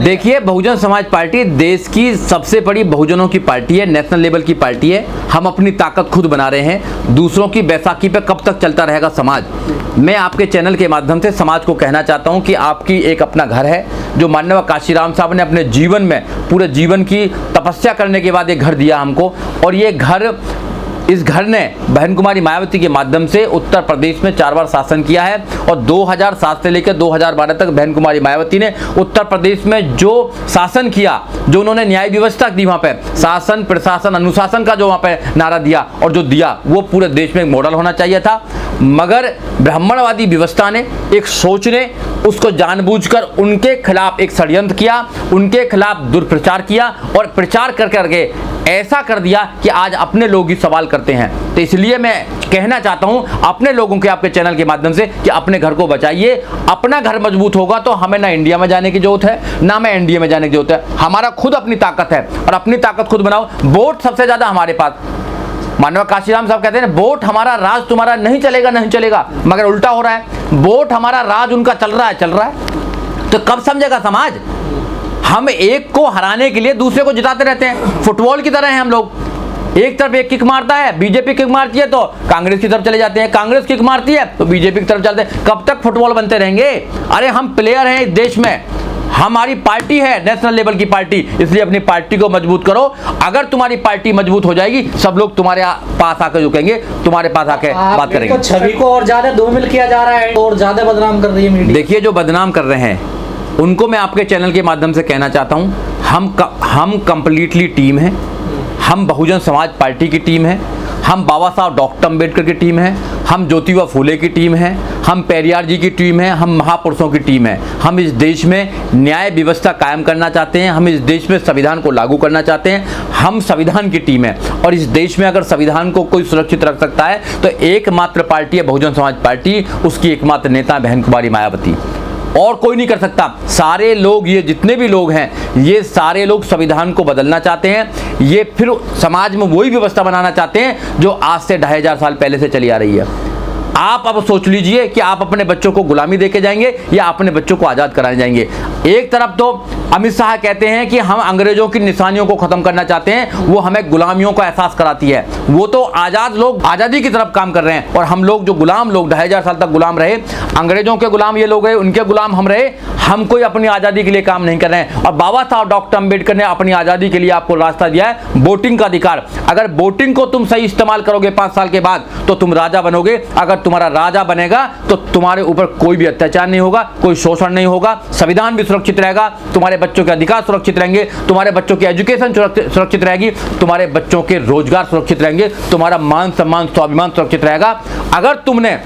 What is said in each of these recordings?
देखिए, बहुजन समाज पार्टी देश की सबसे बड़ी बहुजनों की पार्टी है, नेशनल लेवल की पार्टी है। हम अपनी ताकत खुद बना रहे हैं। दूसरों की बैसाखी पे कब तक चलता रहेगा समाज? मैं आपके चैनल के माध्यम से समाज को कहना चाहता हूं कि आपकी एक अपना घर है, जो माननीय काशीराम साहब ने अपने जीवन में पूरे जीवन की तपस्या करने के बाद एक घर दिया हमको, और ये घर, इस घर ने बहन कुमारी मायावती के माध्यम से उत्तर प्रदेश में 4 बार शासन किया है, और 2007 से लेकर 2012 तक बहन कुमारी मायावती ने उत्तर प्रदेश में जो शासन किया, जो उन्होंने न्याय व्यवस्था दी, वहाँ पे शासन प्रशासन अनुशासन का जो वहाँ पे नारा दिया और जो दिया, वो पूरे देश में एक मॉडल होना चाहिए था। मगर ब्राह्मणवादी व्यवस्था ने, एक सोच ने उसको जानबूझकर उनके खिलाफ एक षड्यंत्र किया, उनके खिलाफ दुष्प्रचार किया, और प्रचार कर करके ऐसा कर दिया कि आज अपने लोग ही सवाल करते हैं। तो इसलिए मैं कहना चाहता हूं अपने लोगों के, आपके चैनल के माध्यम से, कि अपने घर को बचाइए। अपना घर मजबूत होगा तो हमें ना इंडिया में जाने की जरूरत है, ना मैं एनडीए में जाने की जरूरत है। हमारा खुद अपनी ताकत है, और अपनी ताकत खुद बनाओ। वोट सबसे ज्यादा हमारे पास, माननीय काशीराम साहब कहते हैं वोट हमारा, राज तुम्हारा नहीं चलेगा, नहीं चलेगा। मगर उल्टा हो रहा है, वोट हमारा, राज उनका चल रहा है। तो कब समझेगा समाज? हम एक को हराने के लिए दूसरे को जिताते रहते हैं। फुटबॉल की तरह हैं हम लोग। एक तरफ एक किक मारता है, बीजेपी किक मारती है तो कांग्रेस की तरफ चले जाते हैं, कांग्रेस किक मारती है तो बीजेपी की तरफ चलते हैं। कब तक फुटबॉल बनते रहेंगे? अरे हम प्लेयर हैं इस देश में, हमारी पार्टी है नेशनल लेवल की पार्टी, इसलिए अपनी पार्टी को मजबूत करो। अगर तुम्हारी पार्टी मजबूत हो जाएगी, सब लोग तुम्हारे पास आकर झुकेंगे, तुम्हारे पास आके बात करेंगे। छवि को और ज्यादा धूमिल किया जा रहा है और ज्यादा बदनाम कर रही है मीडिया। देखिए, जो बदनाम कर रहे हैं उनको मैं आपके चैनल के माध्यम से कहना चाहता हूं, हम कंप्लीटली टीम है। हम बहुजन समाज पार्टी की टीम है, हम बाबा साहब डॉक्टर अम्बेडकर की टीम है, हम ज्योतिबा फूले की टीम है, हम पेरियार जी की टीम है, हम महापुरुषों की टीम है। हम इस देश में न्याय व्यवस्था कायम करना चाहते हैं, हम इस देश में संविधान को लागू करना चाहते हैं। हम संविधान की टीम है, और इस देश में अगर संविधान को कोई सुरक्षित रख सकता है तो एकमात्र पार्टी है बहुजन समाज पार्टी। उसकी एकमात्र नेता बहन कुमारी मायावती, और कोई नहीं कर सकता। सारे लोग, ये जितने भी लोग हैं, ये सारे लोग संविधान को बदलना चाहते हैं। ये फिर समाज में वही व्यवस्था बनाना चाहते हैं जो आज से 2500 साल पहले से चली आ रही है। आप अब सोच लीजिए कि आप अपने बच्चों को गुलामी देके जाएंगे या अपने बच्चों को आज़ाद कराने जाएंगे। एक तरफ तो अमित शाह कहते हैं कि हम अंग्रेजों की निशानियों को खत्म करना चाहते हैं, वो हमें गुलामियों का एहसास कराती है। वो तो आज़ाद लोग आज़ादी की तरफ काम कर रहे हैं, और हम लोग जो गुलाम लोग 2500 साल तक गुलाम रहे, अंग्रेजों के गुलाम ये लोग रहे, उनके गुलाम हम रहे। हम कोई अपनी आज़ादी के लिए काम नहीं कर रहे हैं। और बाबा साहब डॉक्टर अम्बेडकर ने अपनी आज़ादी के लिए आपको रास्ता दिया है, वोटिंग का अधिकार। अगर वोटिंग को तुम सही इस्तेमाल करोगे 5 साल के बाद, तो तुम राजा बनोगे। अगर तुम्हारा राजा बनेगा तो तुम्हारे ऊपर कोई भी अत्याचार नहीं होगा, कोई शोषण नहीं होगा, संविधान भी सुरक्षित रहेगा, तुम्हारे बच्चों के अधिकार सुरक्षित रहेंगे, तुम्हारे बच्चों की एजुकेशन सुरक्षित रहेगी, तुम्हारे बच्चों के रोजगार सुरक्षित रहेंगे, तुम्हारा मान सम्मान स्वाभिमान सुरक्षित रहेगा। अगर तुमने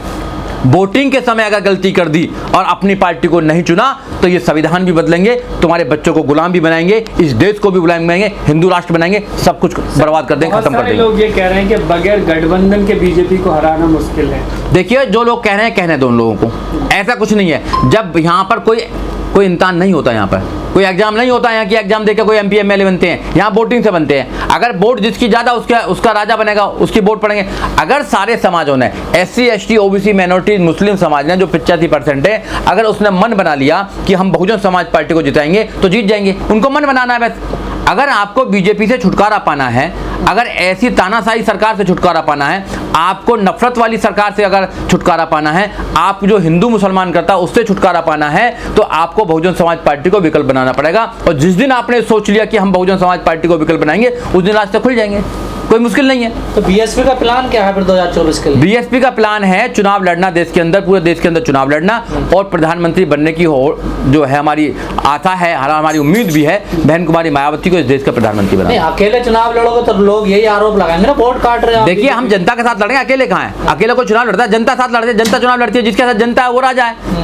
वोटिंग के समय अगर गलती कर दी और अपनी पार्टी को नहीं चुना, तो ये संविधान भी बदलेंगे, तुम्हारे बच्चों को गुलाम भी बनाएंगे, इस देश को भी गुलाम बनाएंगे, हिंदू राष्ट्र बनाएंगे, सब कुछ बर्बाद कर देंगे, खत्म कर देंगे। लोग ये कह रहे हैं कि बगैर गठबंधन के बीजेपी को हराना मुश्किल है। देखिए, जो लोग कह रहे हैं कहने दो उन लोगों को, ऐसा कुछ नहीं है। जब यहाँ पर कोई इम्तिहान नहीं होता, यहाँ पर कोई एग्जाम नहीं होता, यहाँ की एग्जाम देकर कोई एमपी एमएलए बनते हैं, यहाँ वोटिंग से बनते हैं। अगर वोट जिसकी ज़्यादा उसका राजा बनेगा, उसकी वोट पड़ेंगे। अगर सारे समाजों ने, SC ST OBC माइनॉरिटी मुस्लिम समाज ने जो 85% है, अगर उसने मन बना लिया कि हम बहुजन समाज पार्टी को जिताएंगे तो जीत जाएंगे। उनको मन बनाना है बस। अगर आपको बीजेपी से छुटकारा पाना है, अगर ऐसी तानाशाही सरकार से छुटकारा पाना है, आपको नफरत वाली सरकार से अगर छुटकारा पाना है, आप जो हिंदू मुसलमान करता है उससे छुटकारा पाना है, तो आपको बहुजन समाज पार्टी को विकल्प बनाना पड़ेगा। और जिस दिन आपने सोच लिया कि हम बहुजन समाज पार्टी को विकल्प बनाएंगे, उस दिन रास्ते खुल जाएंगे, कोई मुश्किल नहीं है। तो बीएसपी का प्लान क्या है फिर 2024 के लिए? बीएसपी का प्लान है चुनाव लड़ना, देश के अंदर, पूरे देश के अंदर चुनाव लड़ना, और प्रधानमंत्री बनने की जो है हमारी आशा है, हमारी उम्मीद भी है, बहन कुमारी मायावती को इस देश का प्रधानमंत्री बनाना। अकेले चुनाव लड़ोगे तो लोग यही आरोप लगाएंगे ना, वोट काट रहे हैं। देखिए, हम जनता के साथ लड़ेंगे, अकेले कहाँ है? अकेले को चुनाव लड़ता है, जनता साथ लड़ती है, जनता चुनाव लड़ती है, जिसके साथ जनता है वो राजा है।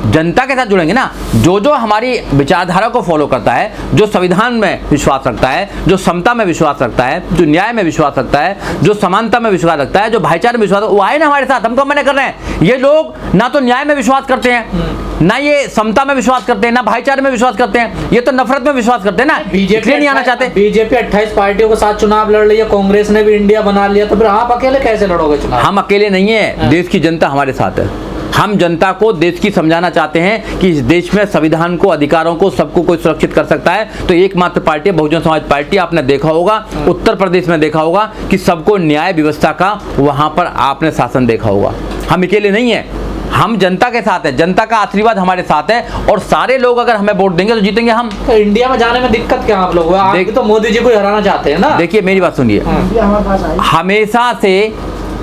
जनता के साथ जुड़ेंगे ना। जो हमारी विचारधारा को फॉलो करता है, जो संविधान में विश्वास रखता है, जो समता में विश्वास रखता है, जो न्याय में विश्वास रखता है, जो समानता में विश्वास रखता है, जो भाईचारे में विश्वास, वो आए ना हमारे साथ। हम कब मना कर रहे हैं? ये लोग ना तो न्याय में विश्वास करते हैं, ना ये समता में विश्वास करते हैं, ना भाईचारे में विश्वास करते हैं, ये तो नफरत में विश्वास करते हैं ना। बीजेपी नहीं आना चाहते। बीजेपी 28 पार्टियों के साथ चुनाव लड़ रही है, कांग्रेस ने भी इंडिया बना लिया, तो फिर आप अकेले कैसे लड़ोगे चुनाव? हम अकेले नहीं है, देश की जनता हमारे साथ है। हम जनता को देश की समझाना चाहते हैं कि इस देश में संविधान को, अधिकारों को, सबको कोई सुरक्षित कर सकता है तो एकमात्र पार्टी है बहुजन समाज पार्टी। आपने देखा होगा, उत्तर प्रदेश में देखा होगा कि सबको न्याय व्यवस्था का वहां पर आपने शासन देखा होगा। हम अकेले नहीं है, हम जनता के साथ है, जनता का आशीर्वाद हमारे साथ है और सारे लोग अगर हमें वोट देंगे तो जीतेंगे हम। तो इंडिया में जाने में दिक्कत क्या आप लोग? आप भी तो मोदी जी को हराना चाहते हैं ना। देखिए मेरी बात सुनिए,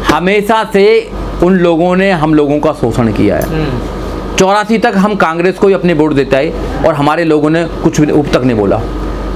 हमेशा से उन लोगों ने हम लोगों का शोषण किया है। 84 तक हम कांग्रेस को ही अपने वोट देता है और हमारे लोगों ने कुछ भी उप तक नहीं बोला।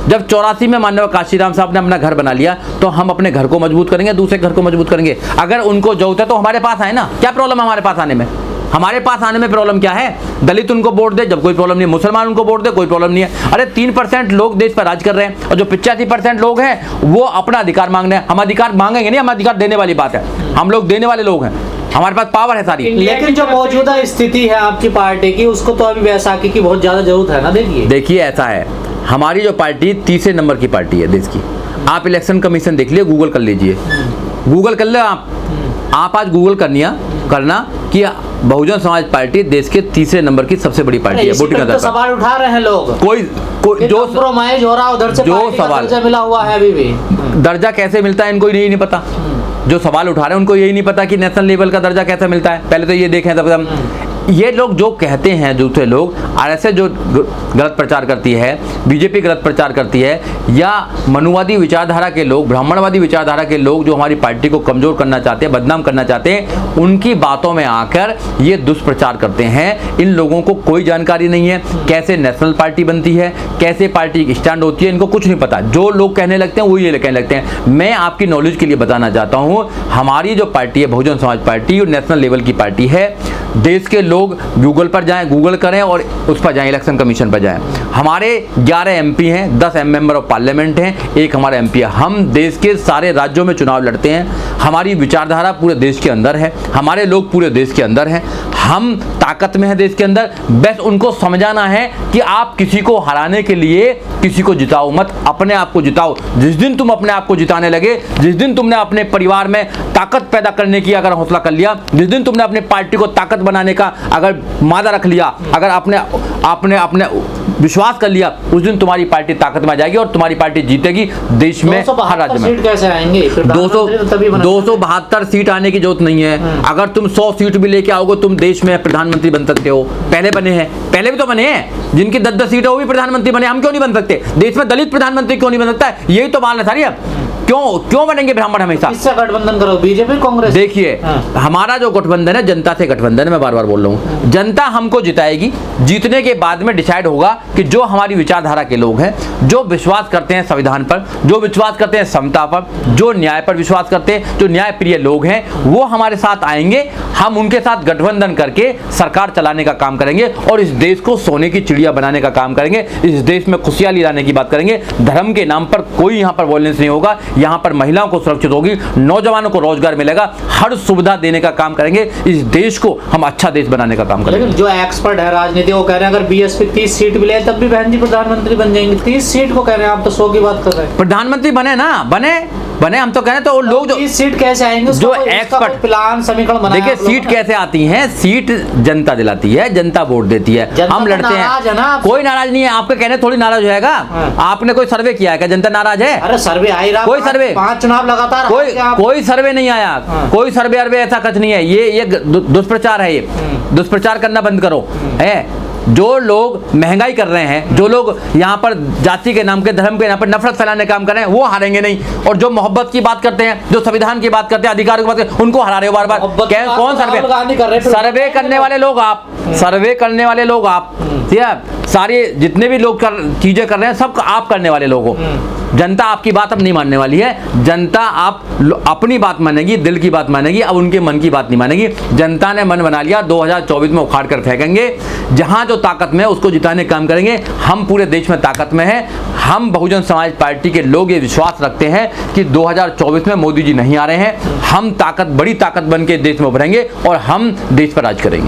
जब 84 में माननीय काशीराम साहब ने अपना घर बना लिया तो हम अपने घर को मजबूत करेंगे, दूसरे घर को मजबूत करेंगे। अगर उनको जरूरत है तो हमारे पास आए ना, क्या प्रॉब्लम है हमारे पास आने में? हमारे पास आने में प्रॉब्लम क्या है? दलित उनको वोट दे जब कोई प्रॉब्लम नहीं, मुसलमान उनको वोट दे कोई प्रॉब्लम नहीं है। अरे 3% लोग देश पर राज कर रहे हैं और जो 85% लोग हैं वो अपना अधिकार मांग रहे हैं। हम अधिकार मांगेंगे नहीं, हम अधिकार देने वाली बात है। हम लोग देने वाले लोग हैं, हमारे पास पावर है सारी। लेकिन जो मौजूदा स्थिति है आपकी पार्टी की, उसको तो अभी बैसाखी की बहुत ज्यादा जरूरत है ना। देखिए ऐसा है, हमारी जो पार्टी तीसरे नंबर की पार्टी है देश की। आप इलेक्शन कमीशन देख लिए, गूगल कर लीजिए, गूगल कर ले आप आज गूगल करना कि बहुजन समाज पार्टी देश के तीसरे नंबर की सबसे बड़ी पार्टी है वोटिंग आधार पर। सवाल उठा रहे हैं लोग, कोई जो कंप्रोमाइज हो रहा है उधर से, जो पार्टी का सवाल दर्जा मिला हुआ है अभी भी। दर्जा कैसे मिलता है इनको यही नहीं पता। जो सवाल उठा रहे हैं उनको यही नहीं पता कि नेशनल लेवल का दर्जा कैसे मिलता है। पहले तो ये देखें तब हम ये लोग जो कहते हैं, दूसरे लोग आरएसएस जो गलत प्रचार करती है, बीजेपी गलत प्रचार करती है, या मनुवादी विचारधारा के लोग, ब्राह्मणवादी विचारधारा के लोग जो हमारी पार्टी को कमजोर करना चाहते हैं, बदनाम करना चाहते हैं, उनकी बातों में आकर ये दुष्प्रचार करते हैं। इन लोगों को कोई जानकारी नहीं है कैसे नेशनल पार्टी बनती है, कैसे पार्टी की स्टैंड होती है, इनको कुछ नहीं पता। जो लोग कहने लगते हैं वो ये कहने लगते हैं। मैं आपकी नॉलेज के लिए बताना चाहता हूँ, हमारी जो पार्टी है Bahujan Samaj party, national level की पार्टी है। देश के लोग गूगल पर जाएं, गूगल करें और उस पर जाएं, इलेक्शन कमीशन पर जाएं। हमारे 11 एमपी हैं, 10 मेंबर ऑफ पार्लियामेंट हैं, एक हमारा एमपी है। हम देश के सारे राज्यों में चुनाव लड़ते हैं। हमारी विचारधारा पूरे देश के अंदर है, हमारे लोग पूरे देश के अंदर हैं, हम ताकत में हैं देश के अंदर। बस उनको समझाना है कि आप किसी को हराने के लिए किसी को जिताओ मत, अपने आप को जिताओ। जिस दिन तुम अपने आप को जिताने लगे, जिस दिन तुमने अपने परिवार में ताकत पैदा करने की अगर हौसला कर लिया, जिस दिन तुमने अपनी पार्टी को ताकत बनाने का अगर मादा रख लिया, अगर आपने विश्वास कर लिया, उस दिन तुम्हारी पार्टी ताकत में आ जाएगी और तुम्हारी पार्टी जीतेगी देश में, हर राज्य में। सीट कैसे आएंगे? 272 सीट आने की जरूरत नहीं है। अगर तुम 100 सीट भी लेके आओगे, तुम देश में प्रधानमंत्री बन सकते हो। पहले बने हैं, पहले भी तो बने हैं, जिनकी 10-10 सीट है वो भी प्रधानमंत्री बने। हम क्यों नहीं बन सकते? देश में दलित प्रधानमंत्री क्यों नहीं बन सकता है? यही तो बात है सारी। अब क्यों बनेंगे ब्राह्मण हमेशा? किससे गठबंधन करो, बीजेपी कांग्रेस? देखिए हमारा जो गठबंधन है जनता से गठबंधन है, मैं बार बार बोल रहा हूँ। जनता हमको जिताएगी, जीतने के बाद में डिसाइड होगा कि जो हमारी विचारधारा के लोग हैं, जो विश्वास करते हैं संविधान पर, जो विश्वास करते हैं समता पर, जो न्याय पर विश्वास करते हैं, जो न्याय प्रिय लोग हैं, वो हमारे साथ आएंगे। हम उनके साथ गठबंधन करके सरकार चलाने का काम करेंगे और इस देश को सोने की चिड़िया बनाने का काम करेंगे। इस देश में खुशहाली लाने की बात करेंगे। धर्म के नाम पर कोई यहाँ पर वॉयलेंस नहीं होगा। यहाँ पर महिलाओं को सुरक्षित होगी, नौजवानों को रोजगार मिलेगा, हर सुविधा देने का काम करेंगे। इस देश को हम अच्छा देश बनाने का काम करेंगे। लेकिन जो एक्सपर्ट है राजनीति, वो कह रहे हैं अगर बीएसपी 30 सीट भी ले तब भी बहन जी प्रधानमंत्री बन जाएंगे। 30 सीट को कह रहे हैं, आप तो 100 की बात कर रहे हैं। प्रधानमंत्री बने ना, बने हम तो कह रहे हैं। तो लोग जो 30 सीट कैसे आएंगे? जो एक्सपर्ट प्लान समीकरण बनाया। देखिए सीट कैसे आती है? सीट जनता दिलाती है, जनता वोट देती है, हम लड़ते हैं। कोई नाराज नहीं है, आपके कहने थोड़ी नाराज हो जाएगा। आपने कोई सर्वे किया है क्या? जनता नाराज है? अरे सर्वे आ ही रहा, कोई सर्वे, 5 चुनाव लगातार, कोई सर्वे नहीं आया। कोई सर्वे ऐसा कुछ नहीं है। ये दुष्प्रचार है। ये दुष्प्रचार करना बंद करो। है जो लोग महंगाई कर रहे हैं, जो लोग यहाँ पर जाति के नाम के, धर्म के नाम पर नफरत फैलाने का काम कर रहे हैं, वो हारेंगे नहीं। और जो मोहब्बत की बात करते हैं, जो संविधान की बात करते हैं, अधिकार की बात करते हैं, उनको हरा रहे हो बार बार। कौन सर्वे करने वाले लोग? आप सर्वे करने वाले लोग आप, ठीक है? सारे जितने भी लोग चीजें कर रहे हैं, सब आप करने वाले लोग हो। जनता आपकी बात अब नहीं मानने वाली है। जनता आप अपनी बात मानेगी, दिल की बात मानेगी, अब उनके मन की बात नहीं मानेगी। जनता ने मन बना लिया, 2024 में उखाड़ कर फेंकेंगे। जहां जो ताकत में उसको जिताने का काम करेंगे। हम पूरे देश में ताकत में हैं। हम बहुजन समाज पार्टी के लोग ये विश्वास रखते हैं कि 2024 में मोदी जी नहीं आ रहे हैं। हम बड़ी ताकत बन के देश में उभरेंगे और हम देश पर राज करेंगे।